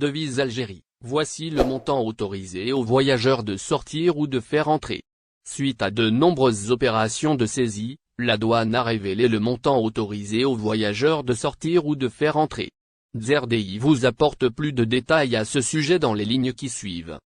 Devise Algérie, voici le montant autorisé aux voyageurs de sortir ou de faire entrer. Suite à de nombreuses opérations de saisie, la douane a révélé le montant autorisé aux voyageurs de sortir ou de faire entrer. ZRDI vous apporte plus de détails à ce sujet dans les lignes qui suivent.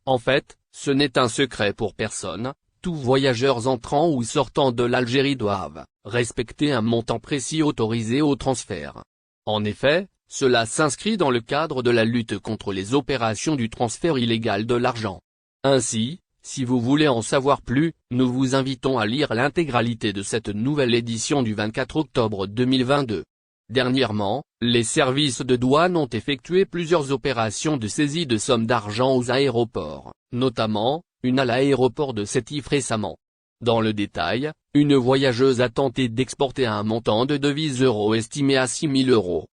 En fait, ce n'est un secret pour personne, tous voyageurs entrant ou sortant de l'Algérie doivent respecter un montant précis autorisé au transfert. En effet, cela s'inscrit dans le cadre de la lutte contre les opérations du transfert illégal de l'argent. Ainsi, si vous voulez en savoir plus, nous vous invitons à lire l'intégralité de cette nouvelle édition du 24 octobre 2022. Dernièrement, les services de douane ont effectué plusieurs opérations de saisie de sommes d'argent aux aéroports, notamment, une à l'aéroport de Sétif récemment. Dans le détail, une voyageuse a tenté d'exporter un montant de devises euro estimé à 6 000 €.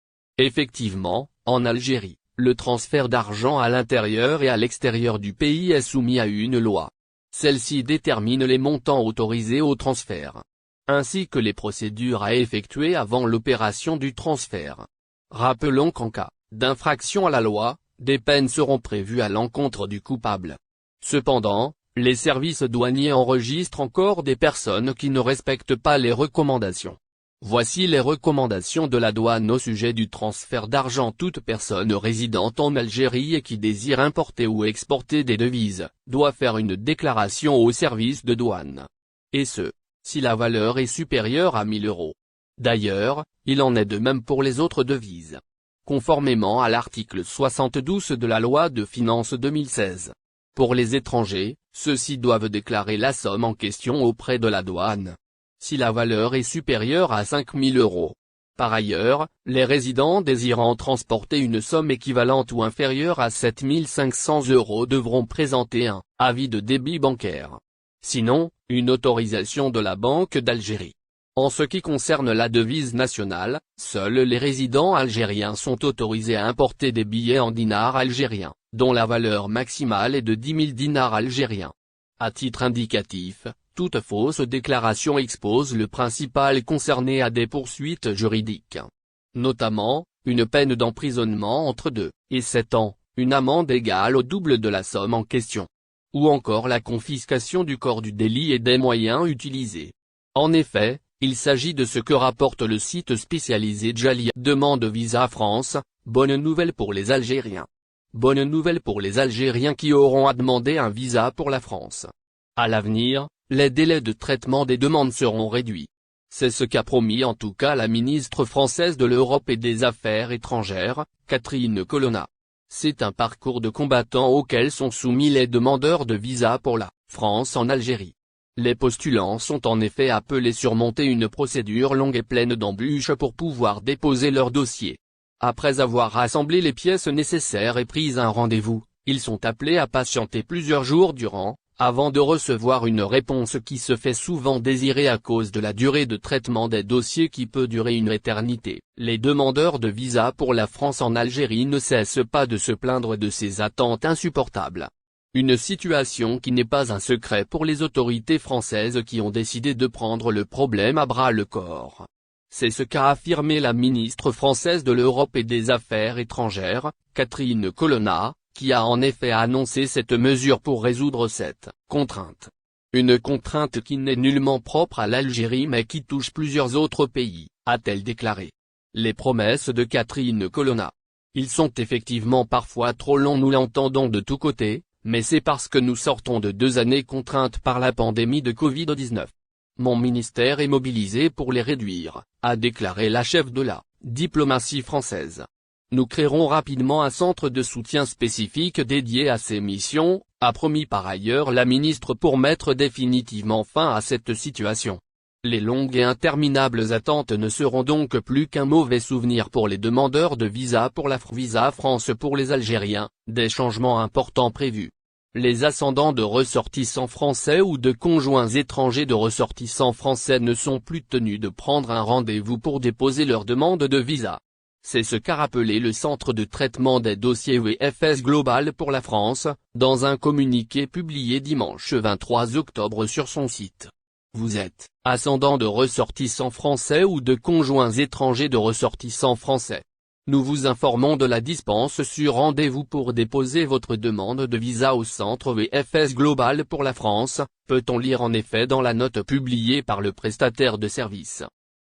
Effectivement, en Algérie, le transfert d'argent à l'intérieur et à l'extérieur du pays est soumis à une loi. Celle-ci détermine les montants autorisés au transfert, ainsi que les procédures à effectuer avant l'opération du transfert. Rappelons qu'en cas d'infraction à la loi, des peines seront prévues à l'encontre du coupable. Cependant, les services douaniers enregistrent encore des personnes qui ne respectent pas les recommandations. Voici les recommandations de la douane au sujet du transfert d'argent. Toute personne résidente en Algérie et qui désire importer ou exporter des devises, doit faire une déclaration au service de douane. Et ce, si la valeur est supérieure à 1 000 €. D'ailleurs, il en est de même pour les autres devises. Conformément à l'article 72 de la loi de finances 2016. Pour les étrangers, ceux-ci doivent déclarer la somme en question auprès de la douane, si la valeur est supérieure à 5 000 €. Par ailleurs, les résidents désirant transporter une somme équivalente ou inférieure à 7 500 € devront présenter un avis de débit bancaire. Sinon, une autorisation de la Banque d'Algérie. En ce qui concerne la devise nationale, seuls les résidents algériens sont autorisés à importer des billets en dinars algériens, dont la valeur maximale est de 10 000 dinars algériens. À titre indicatif, toute fausse déclaration expose le principal concerné à des poursuites juridiques. Notamment, une peine d'emprisonnement entre 2 et 7 ans, une amende égale au double de la somme en question. Ou encore la confiscation du corps du délit et des moyens utilisés. En effet, il s'agit de ce que rapporte le site spécialisé Djalia. Demande visa France, bonne nouvelle pour les Algériens. Bonne nouvelle pour les Algériens qui auront à demander un visa pour la France. À l'avenir, les délais de traitement des demandes seront réduits. C'est ce qu'a promis en tout cas la ministre française de l'Europe et des Affaires étrangères, Catherine Colonna. C'est un parcours de combattant auquel sont soumis les demandeurs de visa pour la France en Algérie. Les postulants sont en effet appelés à surmonter une procédure longue et pleine d'embûches pour pouvoir déposer leur dossier. Après avoir rassemblé les pièces nécessaires et pris un rendez-vous, ils sont appelés à patienter plusieurs jours durant, avant de recevoir une réponse qui se fait souvent désirer à cause de la durée de traitement des dossiers qui peut durer une éternité. Les demandeurs de visa pour la France en Algérie ne cessent pas de se plaindre de ces attentes insupportables. Une situation qui n'est pas un secret pour les autorités françaises qui ont décidé de prendre le problème à bras-le-corps. C'est ce qu'a affirmé la ministre française de l'Europe et des Affaires étrangères, Catherine Colonna, qui a en effet annoncé cette mesure pour résoudre cette contrainte. Une contrainte qui n'est nullement propre à l'Algérie mais qui touche plusieurs autres pays, a-t-elle déclaré. Les promesses de Catherine Colonna. Ils sont effectivement parfois trop longs, nous l'entendons de tous côtés, mais c'est parce que nous sortons de 2 années contraintes par la pandémie de Covid-19. Mon ministère est mobilisé pour les réduire, a déclaré la chef de la diplomatie française. Nous créerons rapidement un centre de soutien spécifique dédié à ces missions, a promis par ailleurs la ministre pour mettre définitivement fin à cette situation. Les longues et interminables attentes ne seront donc plus qu'un mauvais souvenir pour les demandeurs de visa pour la Visa France pour les Algériens, des changements importants prévus. Les ascendants de ressortissants français ou de conjoints étrangers de ressortissants français ne sont plus tenus de prendre un rendez-vous pour déposer leur demande de visa. C'est ce qu'a rappelé le Centre de traitement des dossiers WFS Global pour la France, dans un communiqué publié dimanche 23 octobre sur son site. Vous êtes ascendant de ressortissants français ou de conjoints étrangers de ressortissants français. Nous vous informons de la dispense sur rendez-vous pour déposer votre demande de visa au centre VFS Global pour la France, peut-on lire en effet dans la note publiée par le prestataire de service.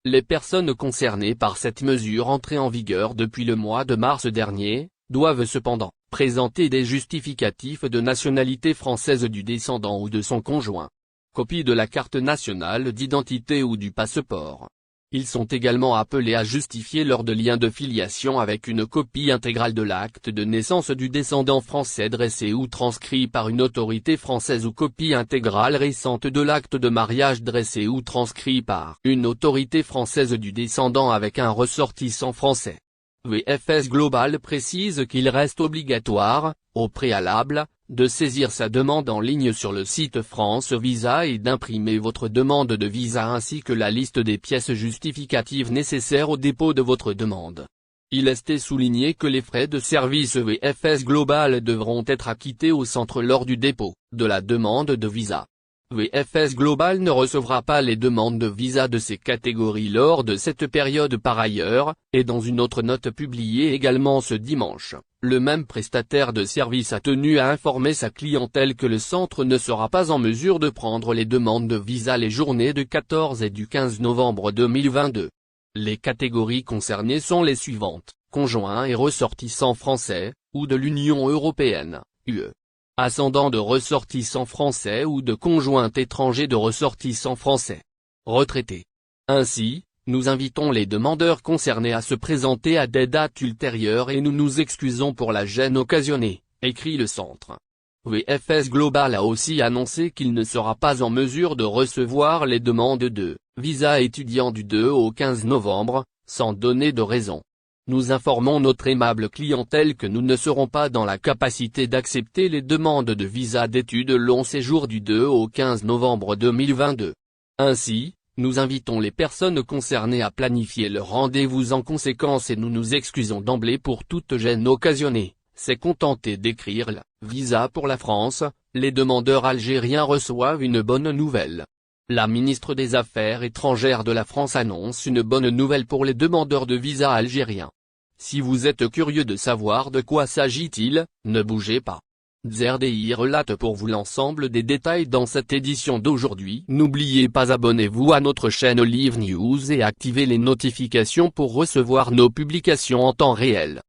Les personnes concernées par cette mesure entrée en vigueur depuis le mois de mars dernier, doivent cependant présenter des justificatifs de nationalité française du descendant ou de son conjoint. Copie de la carte nationale d'identité ou du passeport. Ils sont également appelés à justifier leur lien de filiation avec une copie intégrale de l'acte de naissance du descendant français dressé ou transcrit par une autorité française ou copie intégrale récente de l'acte de mariage dressé ou transcrit par une autorité française du descendant avec un ressortissant français. VFS Global précise qu'il reste obligatoire, au préalable, de saisir sa demande en ligne sur le site France Visa et d'imprimer votre demande de visa ainsi que la liste des pièces justificatives nécessaires au dépôt de votre demande. Il est souligné que les frais de service VFS Global devront être acquittés au centre lors du dépôt de la demande de visa. VFS Global ne recevra pas les demandes de visa de ces catégories lors de cette période par ailleurs, et dans une autre note publiée également ce dimanche, le même prestataire de service a tenu à informer sa clientèle que le centre ne sera pas en mesure de prendre les demandes de visa les journées du 14 et du 15 novembre 2022. Les catégories concernées sont les suivantes: conjoints et ressortissants français, ou de l'Union européenne, UE. Ascendants de ressortissants français ou de conjoints étrangers de ressortissants français. Retraités. Ainsi, nous invitons les demandeurs concernés à se présenter à des dates ultérieures et nous nous excusons pour la gêne occasionnée, écrit le centre. VFS Global a aussi annoncé qu'il ne sera pas en mesure de recevoir les demandes de visa étudiant du 2 au 15 novembre, sans donner de raison. Nous informons notre aimable clientèle que nous ne serons pas dans la capacité d'accepter les demandes de visa d'études long séjour du 2 au 15 novembre 2022. Ainsi, nous invitons les personnes concernées à planifier leur rendez-vous en conséquence et nous nous excusons d'emblée pour toute gêne occasionnée. C'est contenté d'écrire le visa pour la France, les demandeurs algériens reçoivent une bonne nouvelle. La ministre des Affaires étrangères de la France annonce une bonne nouvelle pour les demandeurs de visa algériens. Si vous êtes curieux de savoir de quoi s'agit-il, ne bougez pas. ZRDI relate pour vous l'ensemble des détails dans cette édition d'aujourd'hui. N'oubliez pas abonnez-vous à notre chaîne Live News et activez les notifications pour recevoir nos publications en temps réel.